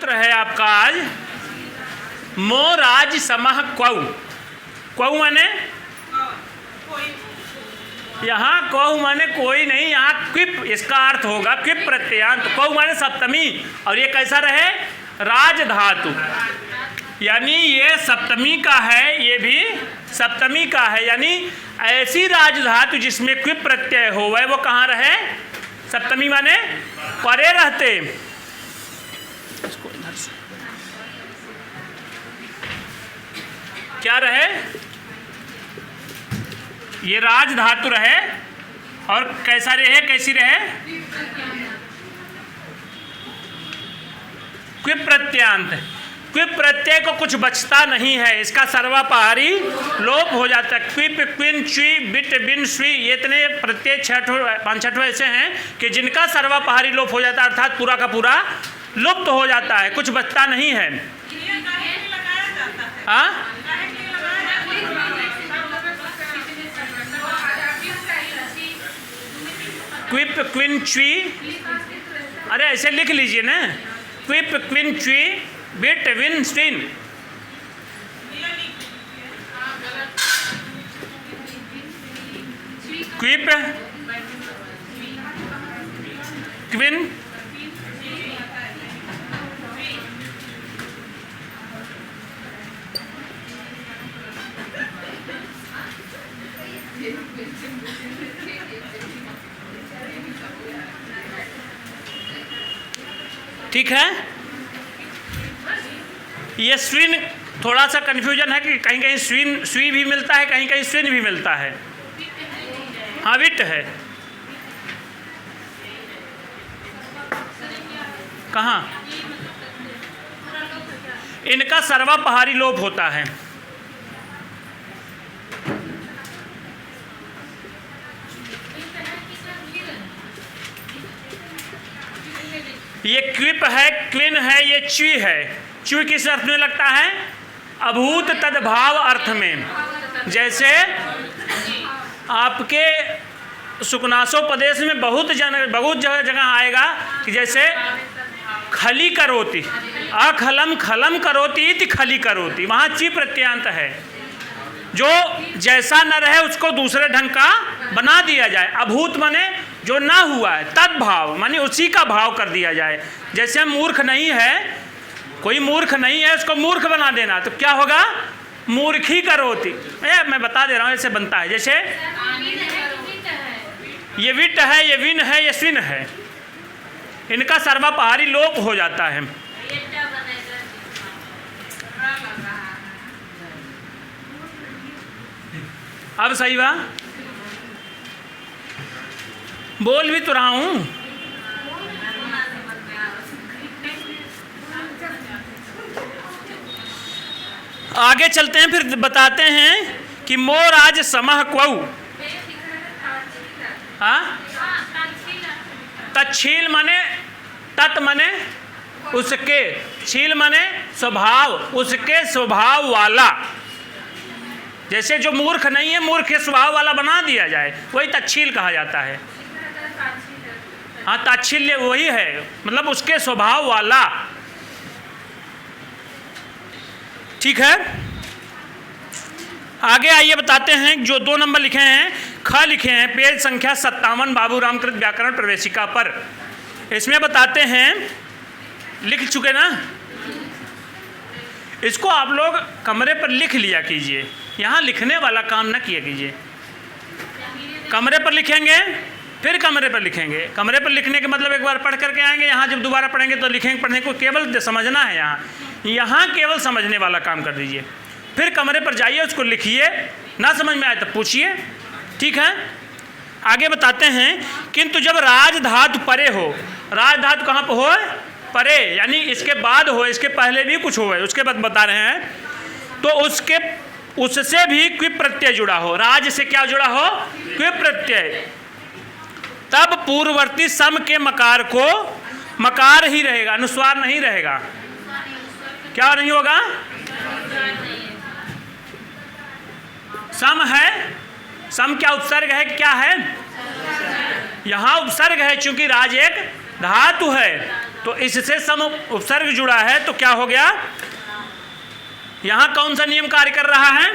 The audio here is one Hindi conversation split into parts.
सूत्र है आपका आज, मोराज समह क्वौ। क्वौ माने यहाँ क्वौ माने कोई नहीं, यहाँ क्विप इसका अर्थ होगा क्विप प्रत्ययांत। क्वौ माने सप्तमी, और ये कैसा रहे? राज धातु, यानी ये सप्तमी का है, ये भी सप्तमी का है, यानी ऐसी राज धातु जिसमें क्विप प्रत्यय हो वो कहाँ रहे? सप्तमी माने परे रहते। क्या रहे? ये राज धातु रहे, और कैसा रहे? कैसी रहे? क्विप प्रत्यांत। क्विप प्रत्यय को कुछ बचता नहीं है, इसका सर्वापहारी लोप हो जाता है। क्विप, क्विन, च्वी, बिट, बिन, स्वी, ये इतने प्रत्यय 5-6 ऐसे हैं कि जिनका सर्वापहारी लोप हो जाता है, अर्थात पूरा का पूरा लुप्त हो जाता है, कुछ बचता नहीं है। हाँ, क्विप, क्विन, च्वी, अरे ऐसे लिख लीजिए ना, क्विप, क्विन, च्वी, बिट, विन, स्विन। क्विप, क्विन, ठीक है। ये स्विन थोड़ा सा कन्फ्यूजन है कि कहीं कहीं स्विन, स्वी भी मिलता है, कहीं कहीं स्विन भी मिलता है। हाँ, विट है। कहाँ? इनका सर्वापहारी लोप होता है। ये क्विप है, क्विन है, ये च्वी है। च्वी किस अर्थ में लगता है? अभूत तद्भाव अर्थ में। जैसे आपके सुकनासोपदेश में बहुत जगह आएगा कि जैसे खली करोति, अखलम खलम करोति इति खली करोति, वहाँ ची प्रत्यांत है। जो जैसा न रहे उसको दूसरे ढंग का बना दिया जाए। अभूत माने जो ना हुआ है, तद्भाव माने उसी का भाव कर दिया जाए। जैसे मूर्ख नहीं है, कोई मूर्ख नहीं है, उसको मूर्ख बना देना, तो क्या होगा? मूर्खी करोति। मैं बता दे रहा हूँ, ऐसे बनता है। जैसे ये विट है, ये विन है, ये स्विन है, इनका सर्वापहारी लोप हो जाता है। अब सही बा? बोल भी तो रहा हूँ। आगे चलते हैं, फिर बताते हैं कि मोराज समह क्वौ। हाँ, तच्छील माने तत् माने उसके, छील माने स्वभाव, उसके स्वभाव वाला। जैसे जो मूर्ख नहीं है, मूर्ख के स्वभाव वाला बना दिया जाए, वही तच्छील कहा जाता है। हाँ, ताच्छील्य वही है, मतलब उसके स्वभाव वाला। ठीक है, आगे आइए बताते हैं। जो 2 नंबर लिखे हैं, ख लिखे हैं, पेज संख्या 57 बाबू रामकृत व्याकरण प्रवेशिका पर। इसमें बताते हैं, लिख चुके ना, इसको आप लोग कमरे पर लिख लिया कीजिए, यहाँ लिखने वाला काम ना किया कीजिए। कमरे पर लिखेंगे, फिर कमरे पर लिखेंगे। कमरे पर लिखने के मतलब एक बार पढ़ करके आएंगे, यहाँ जब दोबारा पढ़ेंगे तो लिखेंगे, पढ़ने को केवल समझना है। यहाँ केवल समझने वाला काम कर दीजिए। फिर कमरे पर जाइए, उसको लिखिए, ना समझ में आए तो पूछिए। ठीक है, आगे बताते हैं। किंतु जब राज धातु परे हो, राज धातु कहाँ पर हो? परे, यानी इसके बाद हो, इसके पहले भी कुछ हो है, उसके बाद बता रहे हैं, तो उससे भी क्विप प्रत्यय जुड़ा हो। राज से क्या जुड़ा हो? क्विप प्रत्यय। तब पूर्ववर्ती सम के मकार को मकार ही रहेगा, अनुस्वार नहीं रहेगा। क्या नहीं होगा? सम है, सम क्या उपसर्ग है, क्या है? यहाँ उपसर्ग है, चूंकि राज एक धातु है। तो इससे सम उपसर्ग जुड़ा है तो क्या हो गया, यहां कौन सा नियम कार्य कर रहा है,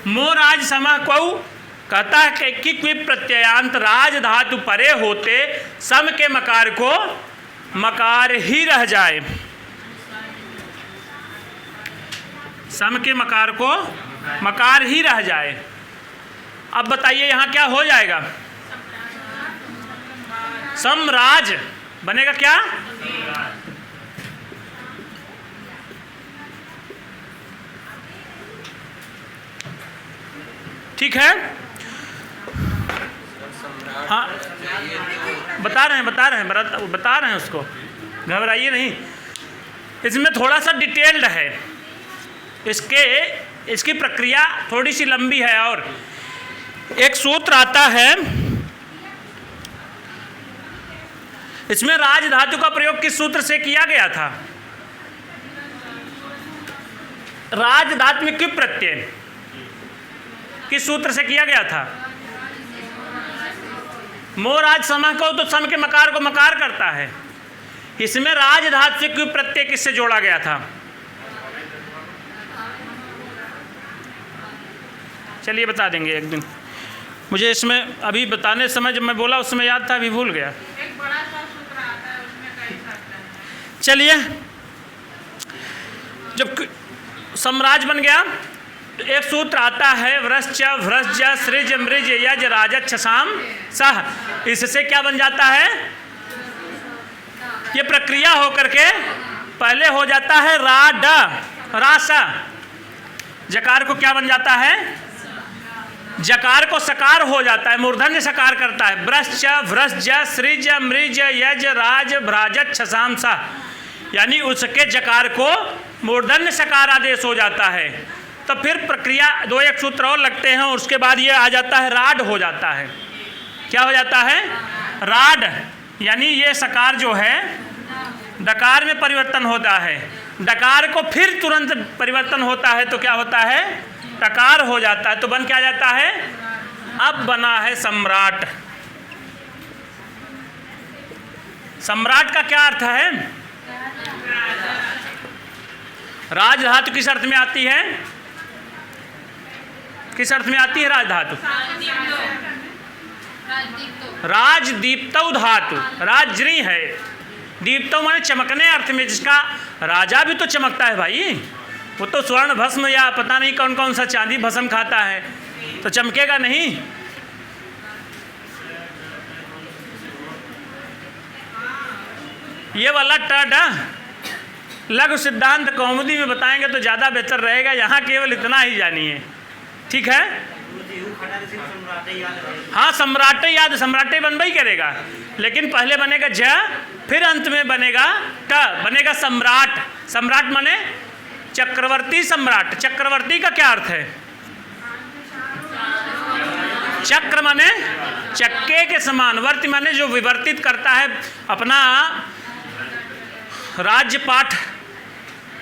मोराज समः क्वौ, कहता है कि क्विप प्रत्ययांत राज धातु परे होते सम के मकार को मकार ही रह जाए, सम के मकार को मकार ही रह जाए। अब बताइए यहां क्या हो जाएगा, समराज बनेगा क्या, ठीक है। हाँ बता रहे हैं उसको, घबराइए नहीं। इसमें थोड़ा सा डिटेल्ड है, इसकी प्रक्रिया थोड़ी सी लंबी है। और एक सूत्र आता है, इसमें राज धातु का प्रयोग किस सूत्र से किया गया था, राज धातु में क्विप प्रत्यय किस सूत्र से किया गया था, मोराज समः को तो सम के मकार को मकार करता है, इसमें राज धातु से क्विप प्रत्यय किससे जोड़ा गया था, चलिए बता देंगे एक दिन। मुझे इसमें अभी बताने समय जब मैं बोला उस समय याद था, अभी भूल गया। एक बड़ा सा सूत्र आता है, उसमें कई शब्द हैं। चलिए, जब सम्राज बन गया तो एक सूत्र आता है व्रश्च व्रज सृज मृज यज राजच्छ साम सह, इससे क्या बन जाता है, ये प्रक्रिया होकर के पहले हो जाता है राड रास, जकार को क्या बन जाता है, जकार को सकार हो जाता है, मूर्धन्य सकार करता है, व्रश्च व्रज सृज मृज यज राज भ्राजच्छ साम सह, यानी उसके जकार को मूर्धन्य सकार आदेश हो जाता है। तो फिर प्रक्रिया दो एक सूत्र और लगते हैं, उसके बाद ये आ जाता है राड हो जाता है, क्या हो जाता है, राड, यानी ये सकार जो है डकार में परिवर्तन होता है, डकार को फिर तुरंत परिवर्तन होता है तो क्या होता है, टकार हो जाता है, तो बन क्या जाता है, अब बना है सम्राट। सम्राट का क्या अर्थ है, राज धातु किस अर्थ में आती है, किस अर्थ में आती है राज धातु, राजदीप्तौ धातु, राजरी है, दीप्तौ माने चमकने अर्थ में, जिसका राजा भी तो चमकता है भाई, वो तो स्वर्ण भस्म या पता नहीं कौन कौन सा चांदी भस्म खाता है, तो चमकेगा नहीं। ये वाला टडा लघु सिद्धांत कौमुदी में बताएंगे तो ज़्यादा बेहतर रहेगा, यहाँ केवल इतना ही जानिए, ठीक है। हाँ सम्राटे याद, सम्राटे बनबा ही करेगा, लेकिन पहले बनेगा ज, फिर अंत में बनेगा ट, बनेगा सम्राट। सम्राट माने चक्रवर्ती सम्राट। चक्रवर्ती का क्या अर्थ है, चक्र माने चक्के के समान, वर्ति माने जो विवर्तित करता है, अपना राज्य पाठ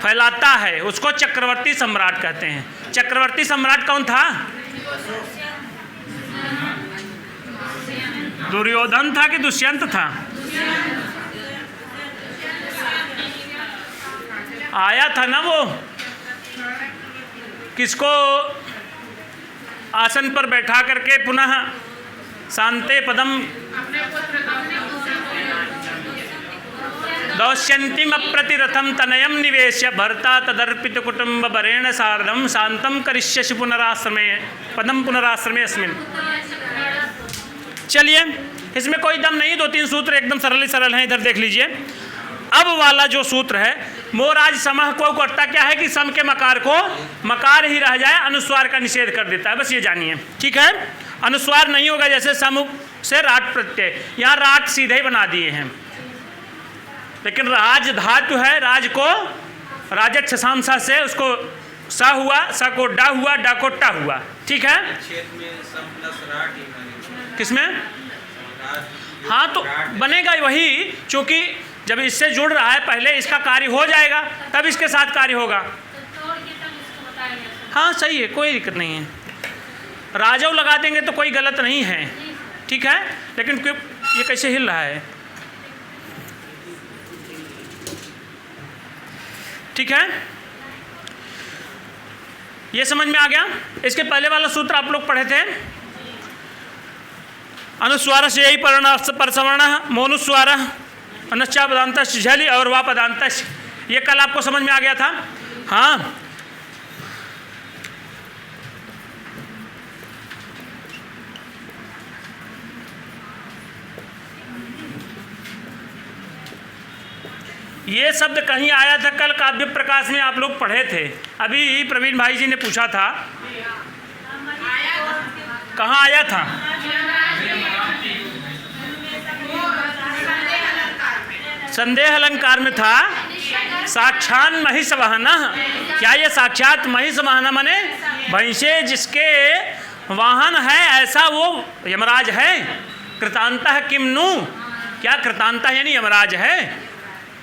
फैलाता है, उसको चक्रवर्ती सम्राट कहते हैं। चक्रवर्ती सम्राट कौन था, दुर्योधन था कि दुष्यंत था, आया था ना वो, किसको आसन पर बैठा करके पुनः शांते पदम दौश्यंतिम अप्रतिरथम तनयम निवेश्य भर्ता तदर्पित कुटुंब बरेण सार्धम शांतम करिष्यसि पुनराश्रमे पदम पुनराश्रमे अस्मिन्। चलिए, इसमें कोई दम नहीं, दो तीन सूत्र एकदम सरल ही सरल हैं, इधर देख लीजिए। अब वाला जो सूत्र है, मोराज समः को करता क्या है कि सम के मकार को मकार ही रह जाए, अनुस्वार का निषेध कर देता है, बस ये जानिए, ठीक है। अनुस्वार नहीं होगा, जैसे सम से राट प्रत्यय, यहाँ राट सीधे ही बना दिए हैं, लेकिन राज धातु है, राज को राजच्छ सामसा से उसको सा हुआ, सा को डा हुआ, डा को टा हुआ, ठीक है। किसमें, हाँ तो बनेगा वही, चूंकि जब इससे जुड़ रहा है पहले इसका कार्य हो जाएगा तब इसके साथ कार्य होगा। हाँ सही है, कोई दिक्कत नहीं है, राजव लगा देंगे तो कोई गलत नहीं है, ठीक है, लेकिन ये कैसे हिल रहा है? ठीक है, ये समझ में आ गया। इसके पहले वाला सूत्र आप लोग पढ़े थे, अनुस्वार से यही परसवर्ण मोनुस्वार अनुच्चा पदांत झलि और वा पदांत, ये कल आपको समझ में आ गया था। हाँ, ये शब्द कहीं आया था कल काव्य प्रकाश में, आप लोग पढ़े थे। अभी प्रवीण भाई जी ने पूछा था, कहाँ आया था? संदेह अलंकार में था। साक्षात महिष वाहना, क्या ये साक्षात महिष वाहना माने भैंसे जिसके वाहन है ऐसा वो यमराज है? कृतांतः किम नु, क्या कृतांतः यानी यमराज है?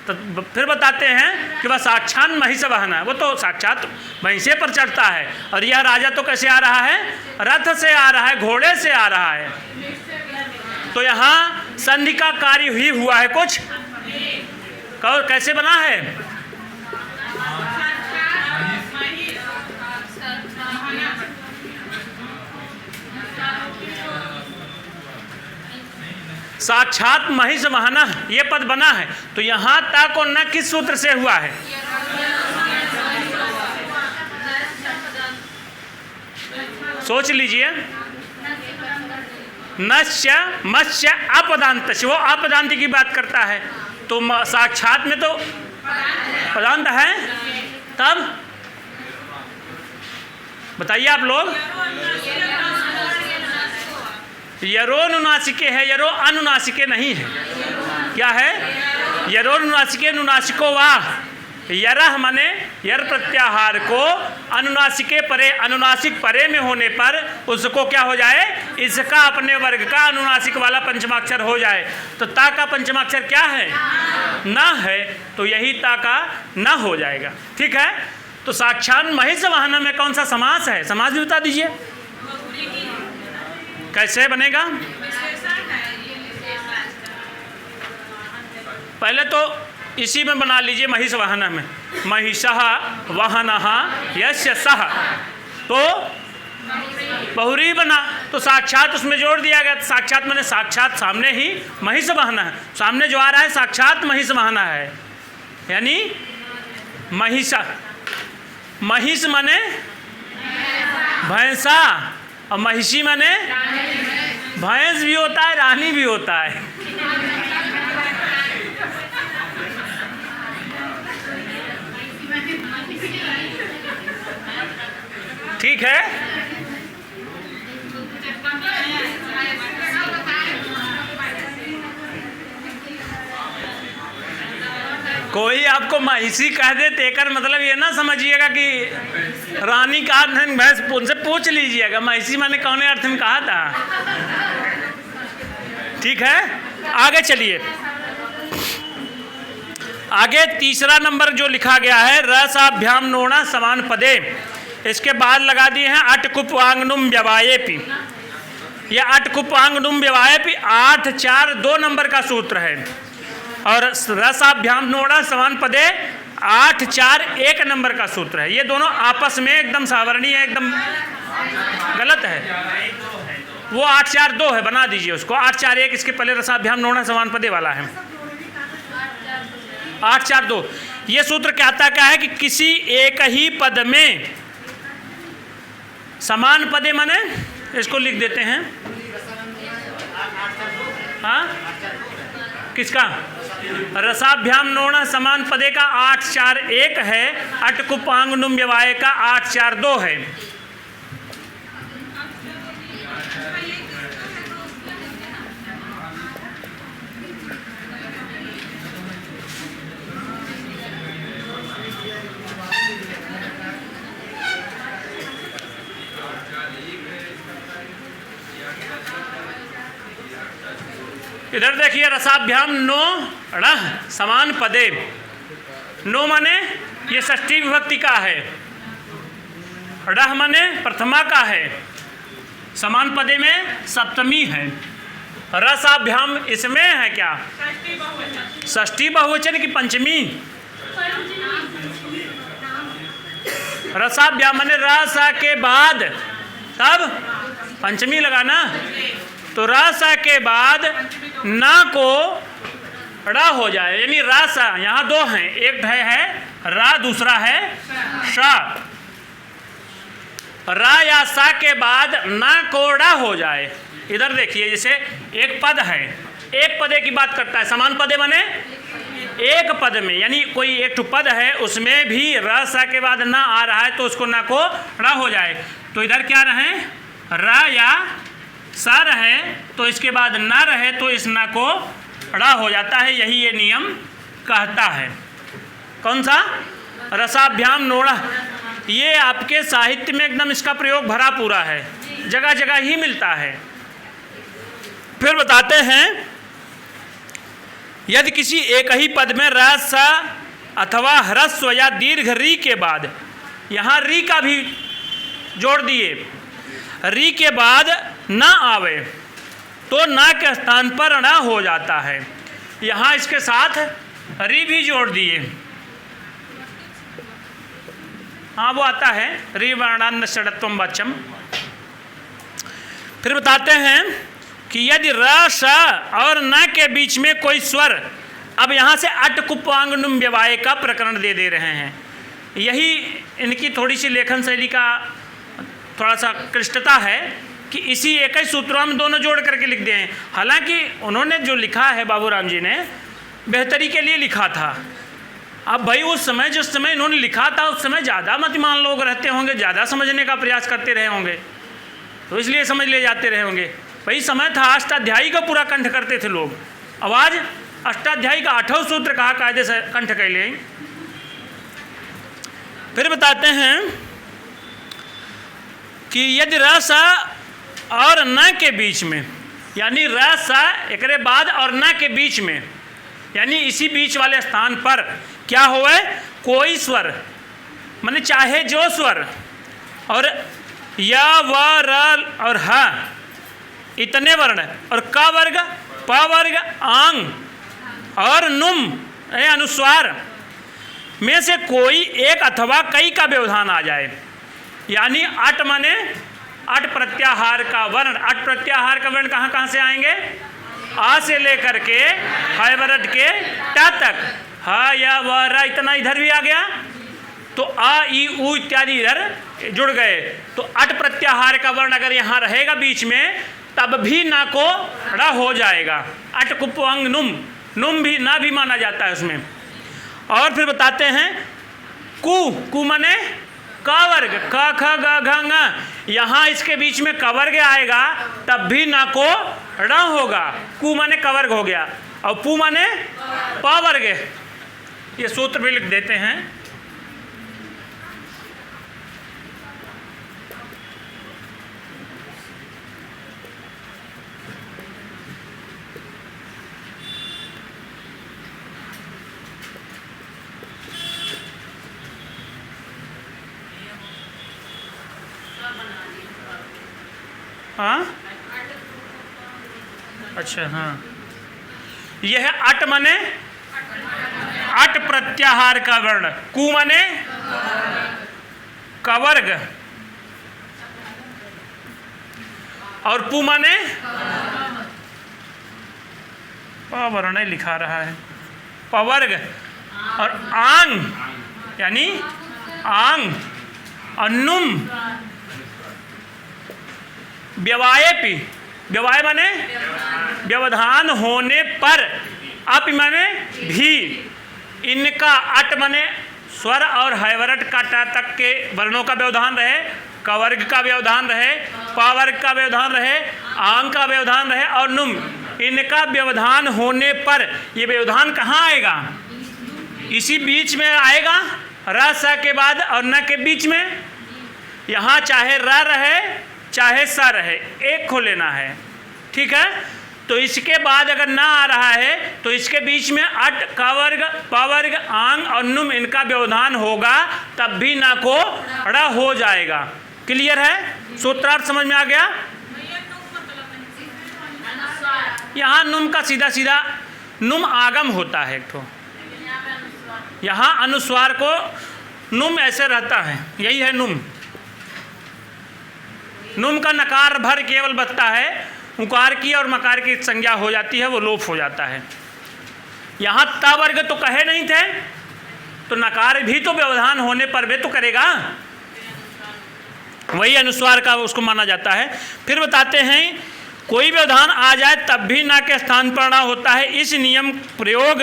तो फिर बताते हैं कि वह साक्षात महिष वाहना, वो तो साक्षात भैंसे पर चढ़ता है। और यह राजा तो कैसे आ रहा है? रथ से आ रहा है, घोड़े से आ रहा है। तो यहाँ संधि का कार्य ही हुआ है कुछ। कैसे बना है? साक्षात महिष वाहना ये पद बना है। तो यहाँ तक और न किस सूत्र से हुआ है? सोच लीजिए। नश्य मत्स्य अपदांत, वो अपदांत की बात करता है। तो साक्षात में तो पदांत है, तब बताइए आप लोग। यरो अनुनासिके है, यरो अनुनासिके नहीं है। क्या है? यरो अनुनासिके, नुनासिको वाह। यरह माने यर प्रत्याहार को अनुनासिके परे, अनुनासिक परे में होने पर उसको क्या हो जाए? इसका अपने वर्ग का अनुनासिक वाला पंचमाक्षर हो जाए। तो ता का पंचमाक्षर क्या है? न है, तो यही ता का न हो जाएगा। ठीक है, तो साक्षात महिष वाहन में कौन सा समास है? समास भी बता दीजिए, कैसे बनेगा? पहले तो इसी में बना लीजिए, महिष वाहन में। महिषः वाहनः यस्य सः, तो बहुरी बना, तो साक्षात उसमें जोड़ दिया गया। साक्षात माने साक्षात सामने ही महिष वाहन है, सामने जो आ रहा है साक्षात महिष वाहन है, यानी महिषा। महिष माने भैंसा, और महिषी माने भैंस भी होता है, रानी भी होता है। ठीक है, कोई आपको महिषी कह दे तेकर मतलब ये ना समझिएगा कि रानी का अर्थ भैंस, उनसे पूछ लीजिएगा महिषी माने कौन अर्थ में कहा था। ठीक है, आगे चलिए। आगे तीसरा नंबर जो लिखा गया है, रसाभ्याम नोणा समान पदे, इसके बाद लगा दिए हैं अटकुपांगनुम व्यवायेपि। यह अटकुपांगनुम व्यवायेपि 8 4 2 नंबर का सूत्र है, और रसाभ्याम नोणा समान पदे 8 4 1 नंबर का सूत्र है। ये दोनों आपस में एकदम सावरणीय है, एकदम गलत है। वो 8 4 2 है, बना दीजिए उसको 8 4 1। इसके पहले रसाभ्याम नोणा समान पदे वाला है 8 4 2। ये सूत्र कहता क्या है कि किसी एक ही पद में समान पदे माने, इसको लिख देते हैं। हाँ, किसका? रसाभ्याम नोणा समान पदे का 8 4 1 है, अटकुपांगनुम व्यवाय का 8 4 2 है। इधर देखिए, रसाभ्याम नो णः समान पदे। नो माने ये षष्ठी विभक्ति का है, णः माने प्रथमा का है, समान पदे में सप्तमी है। रसाभ्याम इसमें है क्या? षष्ठी बहुवचन। षष्ठी बहुवचन की पंचमी? रसाभ्याम माने रसा के बाद, तब पंचमी लगाना। तो रसा के बाद ना को ड़ा हो जाए, यानी रसा, यहाँ दो हैं, एक है रा, दूसरा है सा। रा या सा के बाद ना कोड़ा हो जाए। इधर देखिए, जैसे एक पद है, एक पदे की बात करता है, समान पदे माने एक पद में, यानी कोई एक पद है उसमें भी र सा के बाद ना आ रहा है तो उसको ना को ड़ा हो जाए। तो इधर क्या रहे? रा या सा रहे तो इसके बाद ना रहे तो इस ना को ड़ा हो जाता है। यही ये नियम कहता है। कौन सा? रसाभ्याम नोड़ा। ये आपके साहित्य में एकदम इसका प्रयोग भरा पूरा है, जगह जगह ही मिलता है। फिर बताते हैं, यदि किसी एक ही पद में रस अथवा ह्रस्व या दीर्घ री के बाद, यहाँ री का भी जोड़ दिए, री के बाद ना आवे तो ना के स्थान पर ण हो जाता है। यहाँ इसके साथ री भी जोड़ दिए, हाँ वो आता है, री वर्णान्न षडत्वम वाच्यम। फिर बताते हैं कि यदि र स और न के बीच में कोई स्वर, अब यहाँ से अट कुपांग नुम व्यवाय का प्रकरण दे रहे हैं। यही इनकी थोड़ी सी लेखन शैली का थोड़ा सा क्लिष्टता है कि इसी एक ही सूत्रों में दोनों जोड़ करके लिख दिए हैं। हालांकि उन्होंने जो लिखा है बाबूराम जी ने बेहतरी के लिए लिखा था। अब भाई उस समय जिस समय इन्होंने लिखा था उस समय ज़्यादा मतिमान लोग रहते होंगे, ज़्यादा समझने का प्रयास करते रहे होंगे, तो इसलिए समझ ले जाते रहे होंगे। भाई समय था अष्टाध्यायी का पूरा कंठ करते थे लोग। आवाज़ अष्टाध्यायी का 8वां सूत्र कहा कायदे से कंठ कर ले। फिर बताते हैं कि यदि रस और न के बीच में, यानी रस एकरे बाद और न के बीच में, यानी इसी बीच वाले स्थान पर क्या होवे? कोई स्वर, माने चाहे जो स्वर, और य व र और ह इतने वर्ण, और क वर्ग, प वर्ग, आंग और नुम अनुस्वार में से कोई एक अथवा कई का व्यवधान आ जाए, यानी अट माने अट प्रत्याहार का वर्ण। अट प्रत्याहार का वर्ण कहाँ कहाँ से आएंगे? आ से लेकर के हैवरट के ट तक, ह या व र इतना इधर भी आ गया, तो आ ई उ इत्यादि इधर जुड़ गए। तो अट प्रत्याहार का वर्ण अगर यहाँ रहेगा बीच में तब भी ना को ड़ हो जाएगा। अट कुपंग नुम, नुम भी ना भी माना जाता है उसमें। और फिर बताते हैं कु माने क वर्ग, क ख ग घ ङ, यहाँ इसके बीच में क वर्ग आएगा तब भी ना को ड़ होगा। कु माने क वर्ग हो गया, और पु माने प वर्ग। ये सूत्र भी लिख देते हैं। हाँ अच्छा, हाँ यह है अट माने अट प्रत्याहार का वर्ण, कु माने कवर्ग, और पु माने वर्ण लिखा रहा है पवर्ग, और आंग यानी आंग, और नुम व्यवायपि, व्यवाय माने व्यवधान होने पर, अप माने भी, इनका अट माने स्वर और हैवरट का ट तक के वर्णों का व्यवधान रहे, कवर्ग का व्यवधान रहे, पावर्ग का व्यवधान रहे, आंग का व्यवधान रहे, और नुम, इनका व्यवधान होने पर ये व्यवधान कहाँ आएगा? इसी बीच में आएगा, र स के बाद और न के बीच में। यहाँ चाहे र रहे चाहे स रहे, एक को लेना है, ठीक है। तो इसके बाद अगर ना आ रहा है तो इसके बीच में अट, क वर्ग, प वर्ग, आंग और नुम इनका व्यवधान होगा तब भी ना को ड़ हो जाएगा। क्लियर है? सूत्रार्थ समझ में आ गया? भैया नुम मतलब यहाँ नुम का सीधा सीधा नुम आगम होता है एक ठो। यहाँ अनुस्वार को नुम ऐसे रहता है, यही है नुम। नुम का नकार भर केवल बचता है, उकार की और मकार की संज्ञा हो जाती है, वो लोप हो जाता है। यहाँ ता वर्ग तो कहे नहीं थे, तो नकार भी तो व्यवधान होने पर भी तो करेगा, वही अनुस्वार का उसको माना जाता है। फिर बताते हैं कोई व्यवधान आ जाए तब भी ना के स्थान पर ना होता है, इस नियम प्रयोग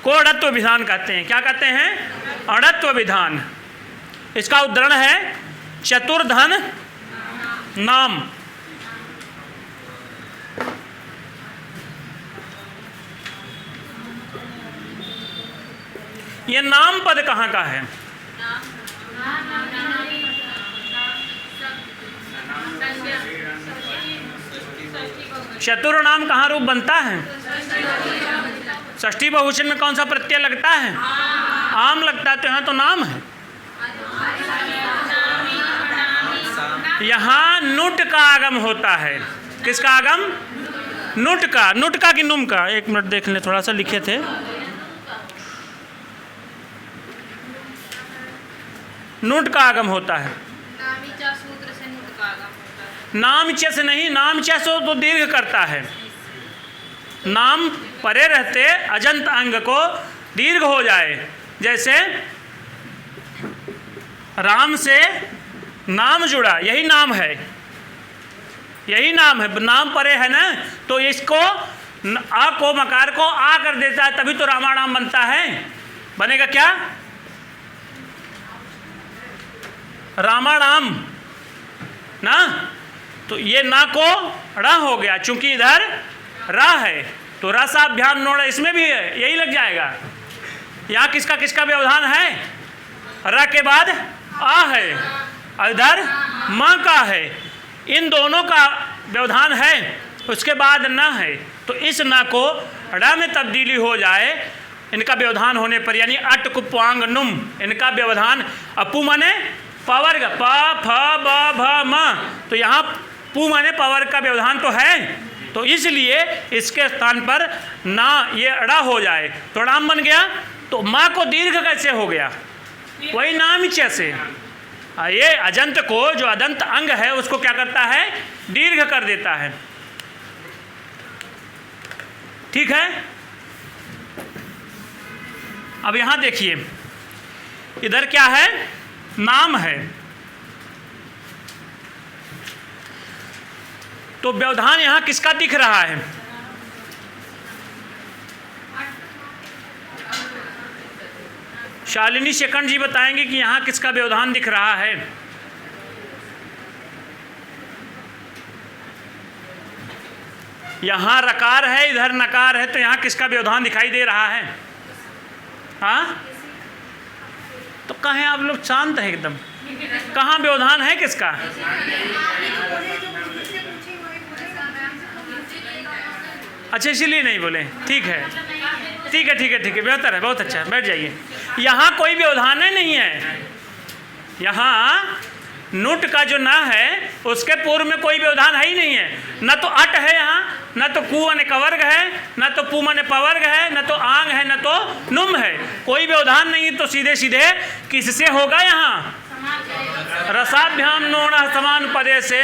को अड़त्व विधान कहते हैं। क्या कहते हैं? अड़त्व विधान। इसका उदाहरण है चतुर्धन नाम। ये नाम पद कहाँ का है? चतुर नाम कहाँ रूप बनता है? षष्ठी बहुवचन में कौन सा प्रत्यय लगता है? आम लगता है, तो यहाँ तो नाम है। यहाँ नुट का आगम होता है। किसका आगम? नुट का। नुट का कि नुम का? एक मिनट देख लें, थोड़ा सा लिखे थे। नुट का आगम होता है। नाम च से नहीं, नाम च से तो दीर्घ करता है। नाम परे रहते अजंत अंग को दीर्घ हो जाए, जैसे राम से नाम जुड़ा, यही नाम है, यही नाम है। नाम परे है ना, तो इसको आ को मकार को आ कर देता है, तभी तो रामाणाम बनता है। बनेगा क्या? रामाणाम ना। तो ये ना को रा हो गया, चूंकि इधर रा है, तो रसाभ्याम नोड़ इसमें भी है, यही लग जाएगा। यहाँ किसका किसका व्यवधान है? रा के बाद आ है, इधर माँ का है, इन दोनों का व्यवधान है, उसके बाद न है। तो इस न को रा में तब्दीली हो जाए इनका व्यवधान होने पर, यानी अट कुप्वांग नुम, इनका व्यवधान। अपू माने पवर्ग, प फ ब भ म, तो यहाँ पू माने पवर्ग का व्यवधान तो है, तो इसलिए इसके स्थान पर ना ये अड़ा हो जाए तो राम बन गया। तो माँ को दीर्घ कैसे हो गया? वही नाम से। ये अजंत को, जो अदंत अंग है, उसको क्या करता है? दीर्घ कर देता है। ठीक है। अब यहां देखिए, इधर क्या है? नाम है। तो व्यवधान यहां किसका दिख रहा है? शालिनी शेखंड जी बताएंगे कि यहां किसका व्यवधान दिख रहा है। यहां रकार है, इधर नकार है, तो यहां किसका व्यवधान दिखाई दे रहा है? हाँ, तो कहें आप लोग शांत हैं एकदम। कहाँ व्यवधान है किसका? अच्छा, इसीलिए नहीं बोले। ठीक है, ठीक है, ठीक है, ठीक है, बेहतर है, बहुत अच्छा है, बैठ जाइए। यहाँ कोई व्यवधान नहीं है। यहाँ नुट का जो ना है, उसके पूर्व में कोई व्यवधान है ही नहीं है। न तो अट है यहाँ, न तो कु माने कवर्ग है, न तो पू माने पवर्ग है, न तो आंग है, न तो नुम है। कोई व्यवधान नहीं, तो सीधे सीधे किससे होगा? यहाँ रसाभ्याम नोण समान पदे से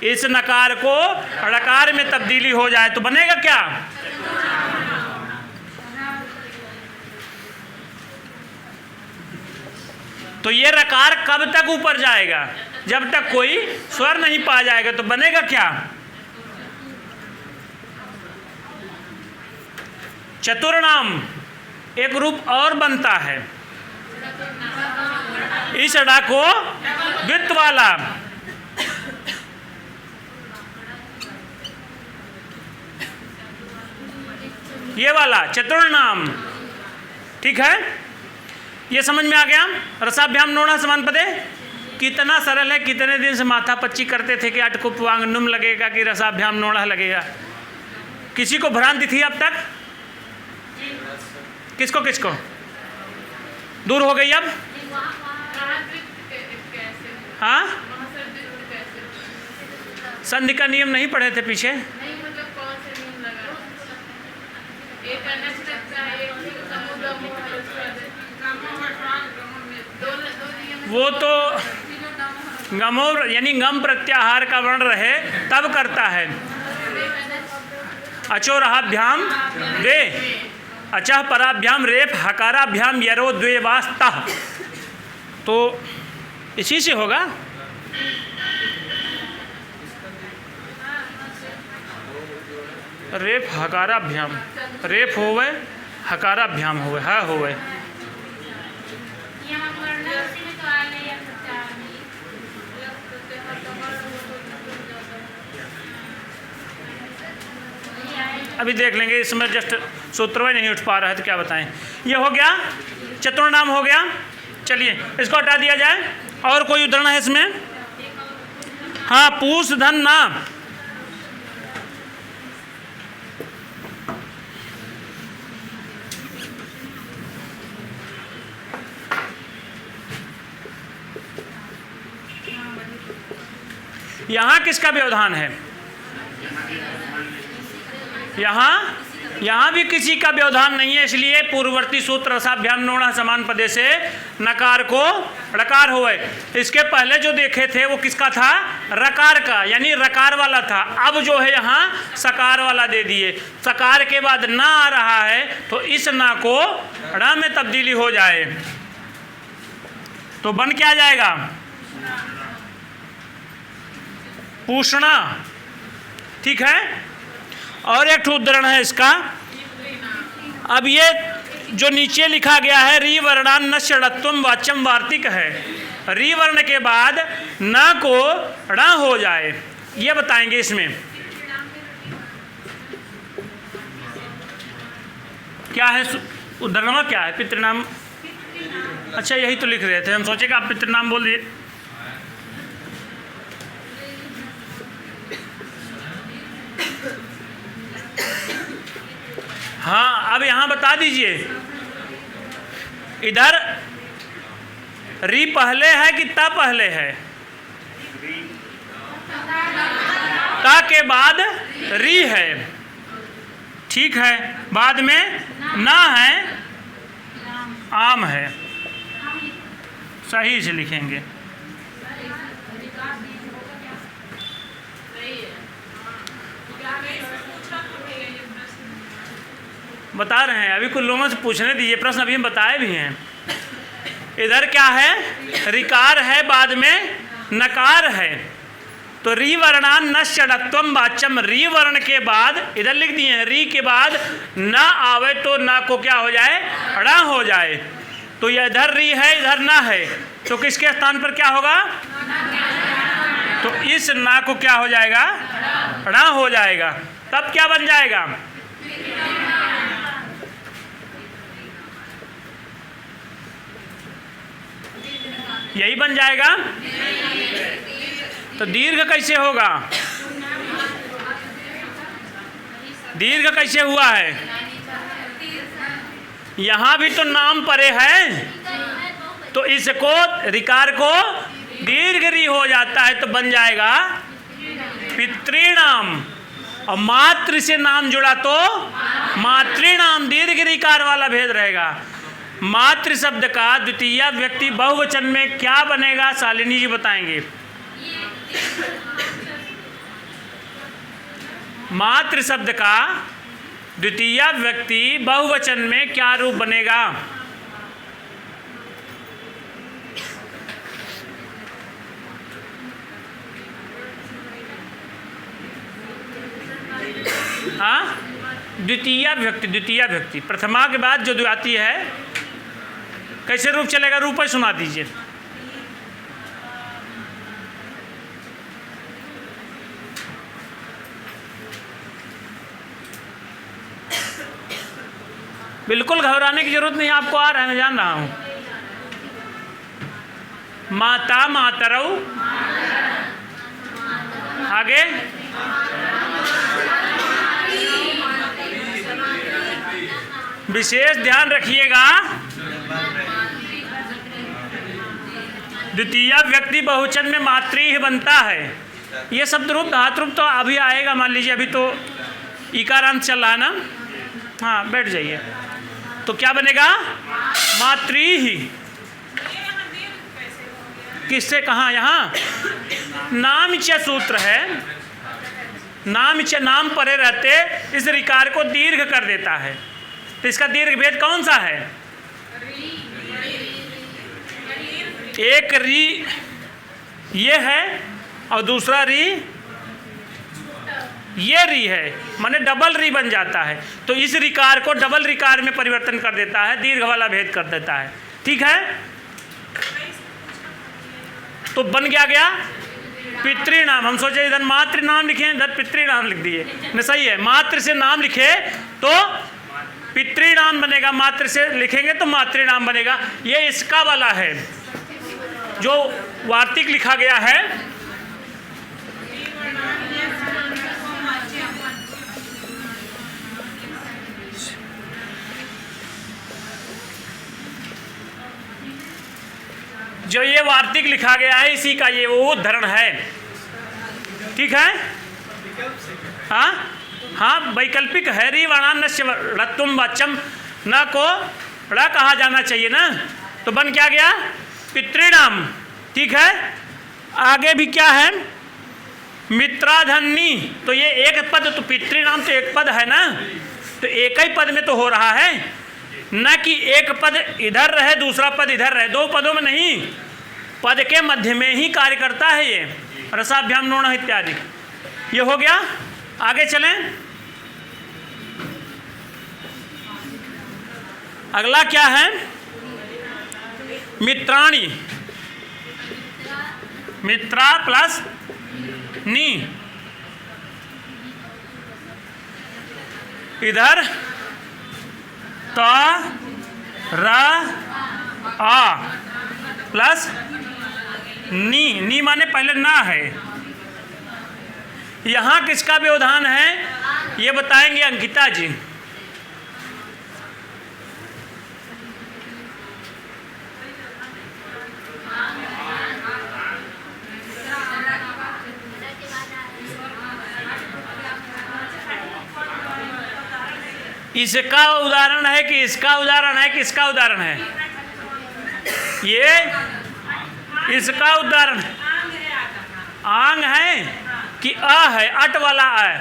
इस नकार को ड़कार में तब्दीली हो जाए तो बनेगा क्या? तो ये रकार कब तक ऊपर जाएगा? जब तक कोई स्वर नहीं पा जाएगा। तो बनेगा क्या? चतुर्नाम एक रूप और बनता है, इस अड़ा को वित्त वाला। ये वाला चतुर्नाम। ठीक है, ये समझ में आ गया। रसाभ्याम नोणा समान पदे कितना सरल है। कितने दिन से माथा पच्ची करते थे कि अट को पुआंग नुम लगेगा कि रसाभ्याम नोणा लगेगा। किसी को भ्रांति थी अब तक? किसको किसको दूर हो गई अब? हाँ, संधि का नियम नहीं पढ़े थे पीछे? एक अनस लगता है, एक गमो गमो है, उसका गमो वटवान गमो में दो नियम वो तो तीनों गमो है। गमो यानी गम प्रत्याहार का वर्ण रहे तब करता है। अचो रहाभ्याम वे अचह पराभ्याम रेप हकाराभ्याम यरो द्वे वास्तः, तो इसी से होगा। रेप हकाराभ्याम, रेप होवे हकाराभ्याम होवे हा होवे। यहाँ वर्ण उसी में तो आ गया या प्रत्याहार में। अभी देख लेंगे, इसमें जस्ट सूत्र नहीं उठ पा रहा है तो क्या बताएं। ये हो गया, चतुर्नाम हो गया। चलिए इसको हटा दिया जाए। और कोई उदाहरण है इसमें? हाँ, पूस धन नाम। यहाँ किसका व्यवधान है? यहाँ भी किसी का व्यवधान नहीं है, इसलिए पूर्ववर्ती सूत्र रसाभ्याम नोणः समान पदे से नकार को रकार होवे। इसके पहले जो देखे थे वो किसका था? रकार का, यानी रकार वाला था। अब जो है यहाँ सकार वाला दे दिए। सकार के बाद ना आ रहा है तो इस ना को ण में तब्दीली हो जाए तो बन क्या जाएगा? पूषणा। ठीक है। और एक उदाहरण है इसका। अब ये जो नीचे लिखा गया है री वर्णान न षडत्वम वाच्यम वार्तिक है। री वर्ण के बाद न को ण हो जाए, ये बताएंगे इसमें क्या है। उदाहरण क्या है? पितृनाम। अच्छा, यही तो लिख रहे थे, हम सोचे कि आप पितृनाम बोल दिए। हाँ, अब यहाँ बता दीजिए, इधर री पहले है कि ता पहले है? ता के बाद री है। ठीक है, बाद में ना है, आम है। सही से लिखेंगे। बता रहे हैं, अभी कुछ लोगों से पूछने दीजिए, प्रश्न अभी हम बताए भी हैं। इधर क्या है? रिकार है, बाद में नकार है। तो री वर्णान न षडत्वम वाच्यम, री वर्ण के बाद इधर लिख दिए हैं, री के बाद ना आवे तो ना को क्या हो जाए? ण हो जाए। तो ये इधर री है, इधर ना है, तो किसके स्थान पर क्या होगा? तो इस ना को क्या हो जाएगा? ण हो जाएगा। तब क्या बन जाएगा? यही बन जाएगा। तो दीर्घ कैसे होगा? दीर्घ कैसे हुआ है? यहाँ भी तो नाम परे है, तो इसको रिकार को दीर्घ री हो जाता है तो बन जाएगा पितृणाम। और मातृ से नाम जुड़ा तो मातृणाम, दीर्घ रिकार वाला भेद रहेगा। मातृ शब्द का द्वितीय व्यक्ति बहुवचन में क्या बनेगा? शालिनी जी बताएंगे। मातृ शब्द का द्वितीय व्यक्ति बहुवचन में क्या रूप बनेगा? हाँ, द्वितीय व्यक्ति। द्वितीय व्यक्ति प्रथमा के बाद जो आती है, कैसे रूप चलेगा? रूप ही सुना दीजिए। बिल्कुल घबराने की जरूरत नहीं, आपको आ रहा है, मैं जान रहा हूं। माता मातरऊ, आगे विशेष ध्यान रखिएगा, द्वितीय व्यक्ति बहुवचन में मातृ ही बनता है। ये शब्द रूप धातु रूप तो अभी आएगा, मान लीजिए अभी तो ईकारांत चल रहा है ना। हाँ बैठ जाइए। तो क्या बनेगा? मातृ ही। किससे कहाँ? यहाँ नाम च सूत्र है, नाम च नाम परे रहते इस रिकार को दीर्घ कर देता है। तो इसका दीर्घ भेद कौन सा है? एक री ये है और दूसरा री ये री है, माने डबल री बन जाता है। तो इस रिकार को डबल रिकार में परिवर्तन कर देता है, दीर्घ वाला भेद कर देता है। ठीक है, तो बन गया पितृनाम। हम सोचे इधर मातृ नाम लिखे, इधर पितृनाम लिख दिए न, सही है। मातृ से नाम लिखे तो पितृनाम बनेगा, मातृ से लिखेंगे तो मातृनाम बनेगा। ये इसका वाला है जो वार्तिक लिखा गया है। जो ये वार्तिक लिखा गया है इसी का ये वो उद्धरण है। ठीक है, हाँ हाँ वैकल्पिक है। री वर्णान्नस्य रत्वम वाच्यम न को ड़ कहा जाना चाहिए ना, तो बन क्या गया? पितृनाम। ठीक है, आगे भी क्या है? मित्राधन्नी। तो ये एक पद, तो पितृनाम तो एक पद है ना, तो एक ही पद में तो हो रहा है, न कि एक पद इधर रहे दूसरा पद इधर रहे, दो पदों में नहीं, पद के मध्य में ही कार्य करता है ये। रसाभ्याम नोण इत्यादि। ये हो गया। आगे चलें, अगला क्या है? मित्राणी। मित्रा प्लस नी, इधर त र आ प्लस नी। नी माने पहले ना है। यहाँ किसका व्यवधान है ये बताएंगे अंकिता जी। इसका उदाहरण है कि इसका उदाहरण है कि इसका उदाहरण है? ये इसका उदाहरण आंग है कि अ है? अट वाला आ है,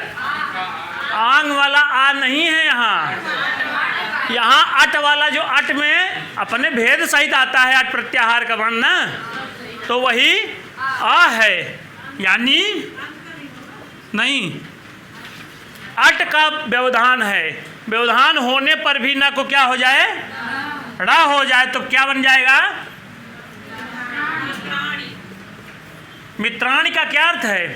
आंग वाला आ नहीं है। यहाँ अट वाला, जो अट में अपने भेद सहित आता है अट प्रत्याहार का वर्ण ना, तो वही आ है। यानी नहीं, अट का व्यवधान है। व्यवधान होने पर भी न को क्या हो जाए? ड़ा हो जाए, तो क्या बन जाएगा? मित्राणी का क्या अर्थ है?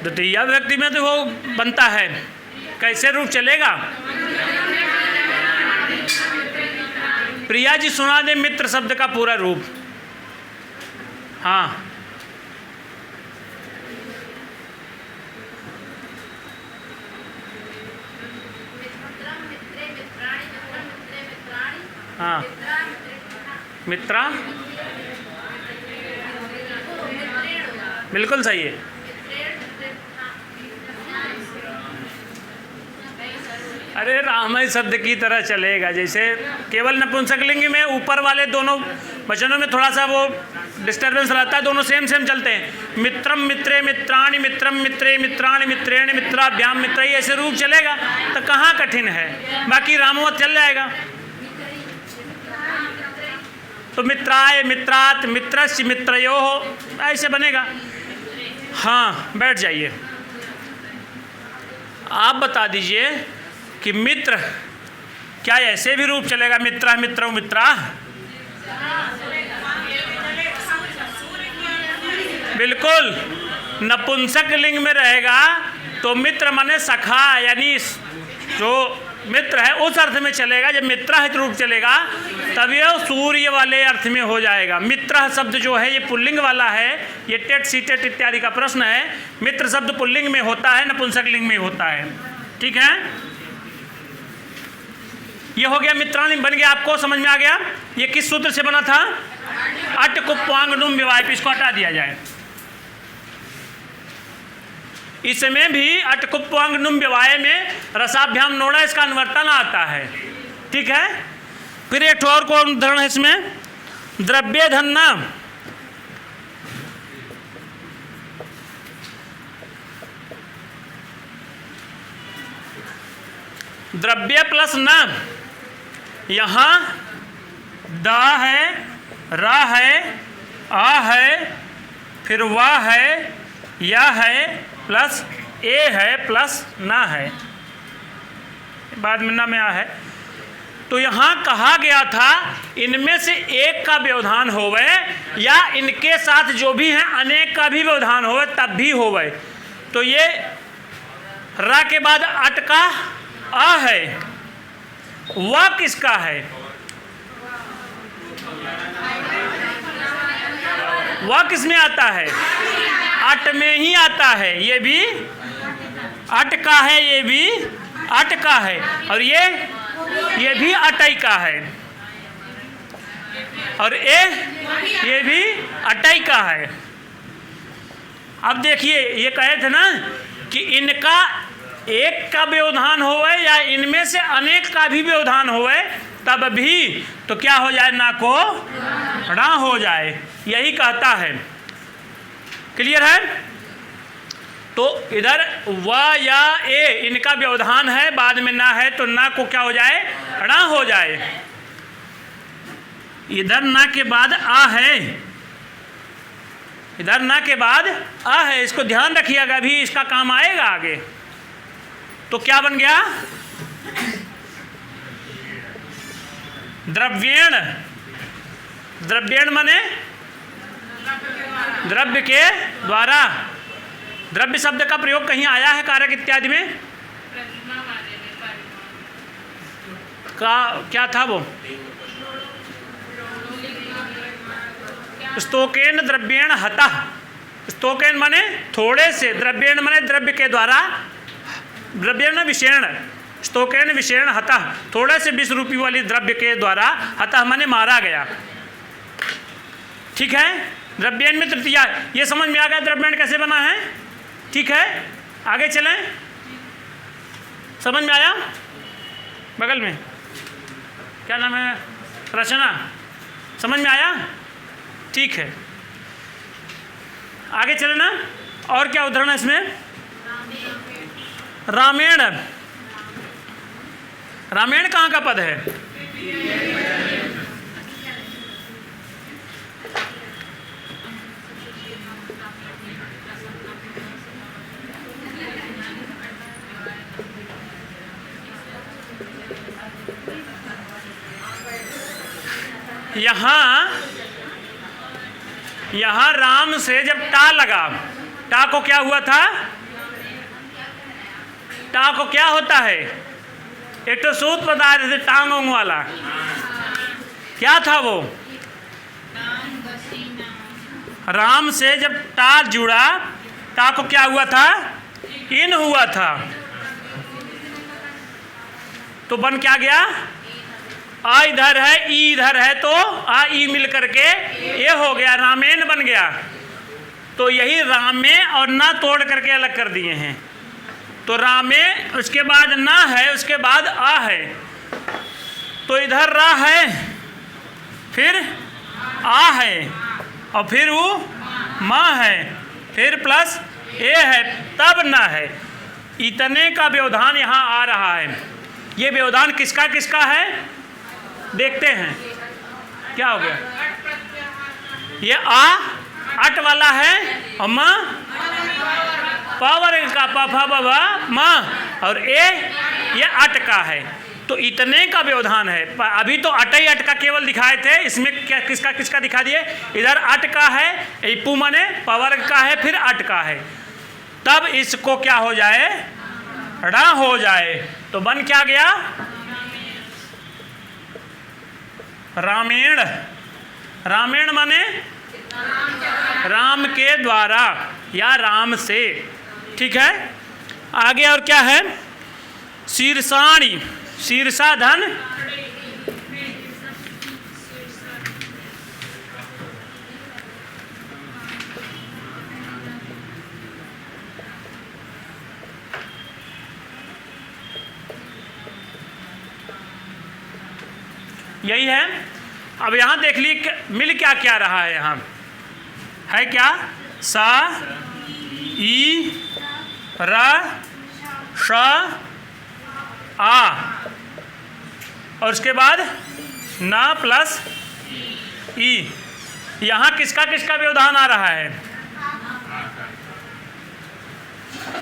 द्वितीय व्यक्ति में तो वो बनता है, कैसे रूप चलेगा? प्रिया जी सुना दे मित्र शब्द का पूरा रूप। हाँ, हाँ मित्रा बिल्कुल सही है। अरे रामय शब्द की तरह चलेगा, जैसे केवल नपुंसकलिंग में ऊपर वाले दोनों वचनों में थोड़ा सा वो डिस्टर्बेंस रहता है, दोनों सेम सेम चलते हैं। मित्रम मित्रे मित्राणि, मित्रम मित्रे मित्राणि, मित्रेण मित्राभ्याम मित्रई, ऐसे रूप चलेगा तो कहाँ कठिन है, बाकी रामवत चल जाएगा। तो मित्राय मित्रात मित्रस्य मित्रयो ऐसे बनेगा। हाँ बैठ जाइए। आप बता दीजिए कि मित्र क्या ऐसे भी रूप चलेगा? मित्र मित्रो मित्रा, बिल्कुल नपुंसक लिंग में रहेगा तो मित्र माने सखा, यानी जो मित्र है उस अर्थ में चलेगा। जब मित्र है रूप चलेगा तब ये सूर्य वाले अर्थ में हो जाएगा। मित्र शब्द जो है ये पुल्लिंग वाला है, ये टेट सीटेट इत्यादि का प्रश्न है। मित्र शब्द पुल्लिंग में होता है, नपुंसक लिंग में होता है। ठीक है, ये हो गया मित्राणि, बन गया, आपको समझ में आ गया। ये किस सूत्र से बना था? अट कुप्वांग नुम विवाह। इसको हटा दिया जाए। इसमें भी अट कुप्वांग नुम विवाह में रसाभ्याम नोड़ा इसका अनुवर्तन आता है। ठीक है। फिर एक और को उदाहरण है इसमें, द्रव्य धन्ना, द्रव्य प्लस न, यहाँ द है, रा है, आ है, फिर वाह है, या है, प्लस ए है, प्लस ना है, बाद में ना में आ है। तो यहाँ कहा गया था इनमें से एक का व्यवधान होवे या इनके साथ जो भी हैं अनेक का भी व्यवधान होवे तब भी होवे। तो ये रा के बाद अट का आ है, वह किसका है? वह किस में आता है? अट में ही आता है। ये भी अट का है, ये भी अट का है, और ये भी अटई का है, और ये भी अटई का है। अब देखिए, ये कहे थे ना कि इनका एक का व्यवधान होवे या इनमें से अनेक का भी व्यवधान होवे तब भी तो क्या हो जाए? ना को णा हो जाए, यही कहता है। क्लियर है? तो इधर व या ए इनका व्यवधान है, बाद में ना है, तो ना को क्या हो जाए? णा हो जाए। इधर ना के बाद आ है, इधर ना के बाद आ है, इसको ध्यान रखिएगा, अभी इसका काम आएगा आगे। तो क्या बन गया? द्रव्येण, द्रव्येण माने द्रव्य के द्वारा। द्रव्य शब्द का प्रयोग कहीं आया है कारक इत्यादि में? का क्या था वो? स्तोकेन द्रव्येण हतः। स्तोकेन माने थोड़े से, द्रव्येण माने द्रव्य के द्वारा, द्रव्येण विषेण, स्तोकेन विषेण हतः, थोड़े से विष रूपी वाली द्रव्य के द्वारा, हतः माने मारा गया। ठीक है। द्रव्येण में तृतीया, ये समझ में आ गया द्रव्येण कैसे बना है? ठीक है, आगे चलें। समझ में आया? बगल में क्या नाम है? रचना। समझ में आया? ठीक है, आगे चले ना। और क्या उदाहरण है इसमें? रामेण। रामेण कहाँ का पद है? यहाँ राम से जब टा लगा, टा को क्या हुआ था? टा को क्या होता है? एक तो सूत बता रहे थे टांग ओंग वाला, क्या था वो? राम से जब टा जुड़ा, टा को क्या हुआ था? इन हुआ था, तो बन क्या गया? आ इधर है, ई इधर है, तो आ ई मिल करके ये हो गया, रामेण बन गया। तो यही रामे और ना तोड़ करके अलग कर दिए हैं। तो रामे, उसके बाद ना है, उसके बाद आ है, तो इधर रा है, फिर आ है, और फिर वो माँ है, फिर प्लस ए है, तब ना है। इतने का व्यवधान यहाँ आ रहा है। ये व्यवधान किसका किसका है? देखते हैं क्या हो गया। ये आ अट वाला है, और माँ पावर का पा फा बा माँ, और ए ये अट का है। तो इतने का व्यवधान है। अभी तो अट ही अट का केवल दिखाए थे, इसमें क्या किसका किसका दिखा दिए? इधर अट का है, इपू माने पावर का है, फिर अट का है, तब इसको क्या हो जाए? ड़ा हो जाए। तो बन क्या गया? रामेण। रामेण माने राम के द्वारा या राम से। ठीक है, आगे और क्या है? शीर्षाणी, शीर्षा धन यही है। अब यहाँ देख ली मिल क्या क्या रहा है, यहाँ है क्या, सा, ई, र, श, आ, और उसके बाद ना प्लस ई। यहाँ किसका किसका व्यवधान आ रहा है,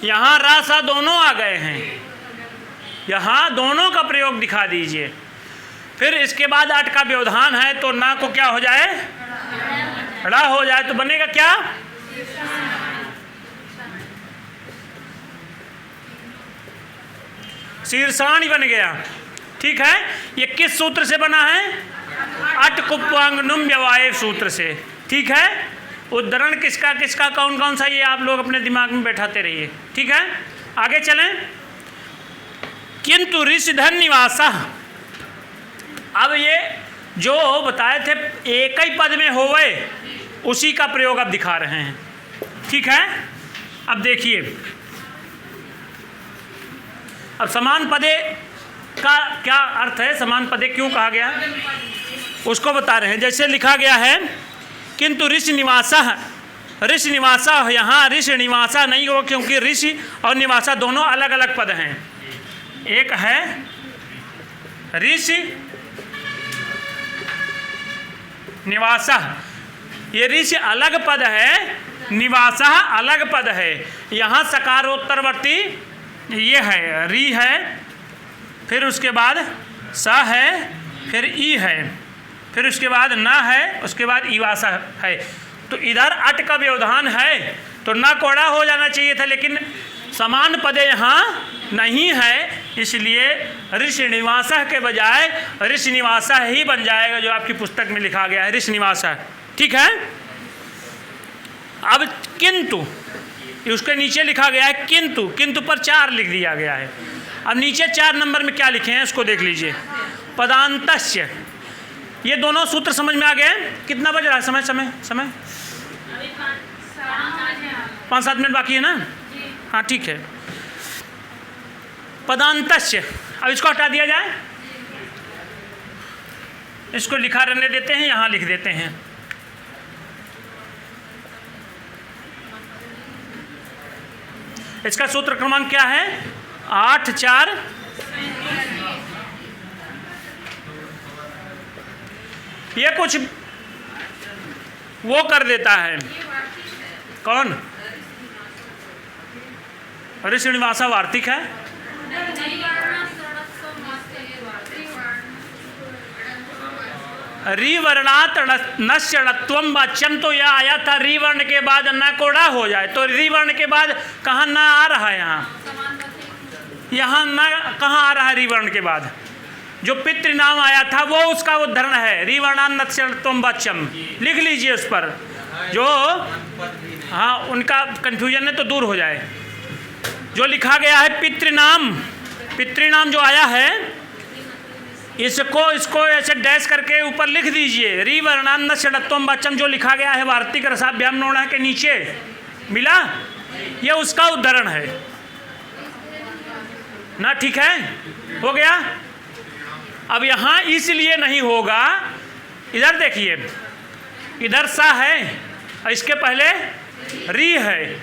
यहाँ रा सा दोनों आ गए हैं, यहाँ दोनों का प्रयोग दिखा दीजिए। फिर इसके बाद अट का व्यवधान है तो ना को क्या हो जाए, ड़ा हो जाए, तो बनेगा क्या, शीर्षाणी बन गया। ठीक है, ये किस सूत्र से बना है, अट कुप्वांगनुम व्यवाय सूत्र से। ठीक है, उद्धरण किसका किसका कौन कौन सा, ये आप लोग अपने दिमाग में बैठाते रहिए। ठीक है, आगे चलें। किंतु ऋषिधन निवासा, अब ये जो बताए थे एक ही पद में होवे, उसी का प्रयोग अब दिखा रहे हैं। ठीक है, अब देखिए, अब समान पदे का क्या अर्थ है, समान पदे क्यों कहा गया, उसको बता रहे हैं। जैसे लिखा गया है किंतु ऋषि निवासा, ऋषि निवासा, यहाँ ऋषि निवासा नहीं हो, क्योंकि ऋषि और निवासा दोनों अलग अलग पद हैं। एक है ऋषि निवासा, ये ऋषि अलग पद है, निवासा अलग पद है। यहाँ सकारोत्तरवर्ती ये है, री है, फिर उसके बाद स है, फिर ई है, फिर उसके बाद न है, उसके बाद ईवासा है। तो इधर अट का व्यवधान है तो न कोड़ा हो जाना चाहिए था, लेकिन समान पदे यहाँ नहीं है, इसलिए ऋषि निवासा के बजाय ऋषि निवासा ही बन जाएगा, जो आपकी पुस्तक में लिखा गया है ऋषि निवासा। ठीक है, अब किंतु, उसके नीचे लिखा गया है किंतु, किंतु पर 4 लिख दिया गया है। अब नीचे 4 नंबर में क्या लिखे हैं उसको देख लीजिए। पदांतस्य, ये दोनों सूत्र समझ में आ गए। कितना बज रहा है समय, समय समय 5-7 मिनट बाकी है ना। हाँ ठीक है, पदांतस्य, अब इसको हटा दिया जाए, इसको लिखा रहने देते हैं, यहाँ लिख देते हैं। इसका सूत्र क्रमांक क्या है, 8-4, ये कुछ वो कर देता है, कौन, ऋषि निवासा वार्तिक है। रिवर्णात नश्यणत्वम वाच्यम, तो यह आया था रिवर्ण के बाद न कोड़ा हो जाए, तो रिवर्ण के बाद कहाँ न आ रहा है, यहाँ न कहाँ आ रहा है, रिवर्ण के बाद जो पितृ नाम आया था वो उसका उद्धरण है, रिवर्णान नश्यणत्वम वाच्यम, लिख लीजिए उस पर, जो हाँ उनका कन्फ्यूजन है तो दूर हो जाए। जो लिखा गया है पितृनाम जो आया है, इसको ऐसे डैश करके ऊपर लिख दीजिए, रिवर्णान नश्यणत्वम वाच्यम, जो लिखा गया है वार्तिक रसाभ्याम नोणा के नीचे मिला, ये उसका उद्धरण है ना। ठीक है, हो गया। अब यहाँ इसलिए नहीं होगा, इधर देखिए, इधर सा है और इसके पहले री है,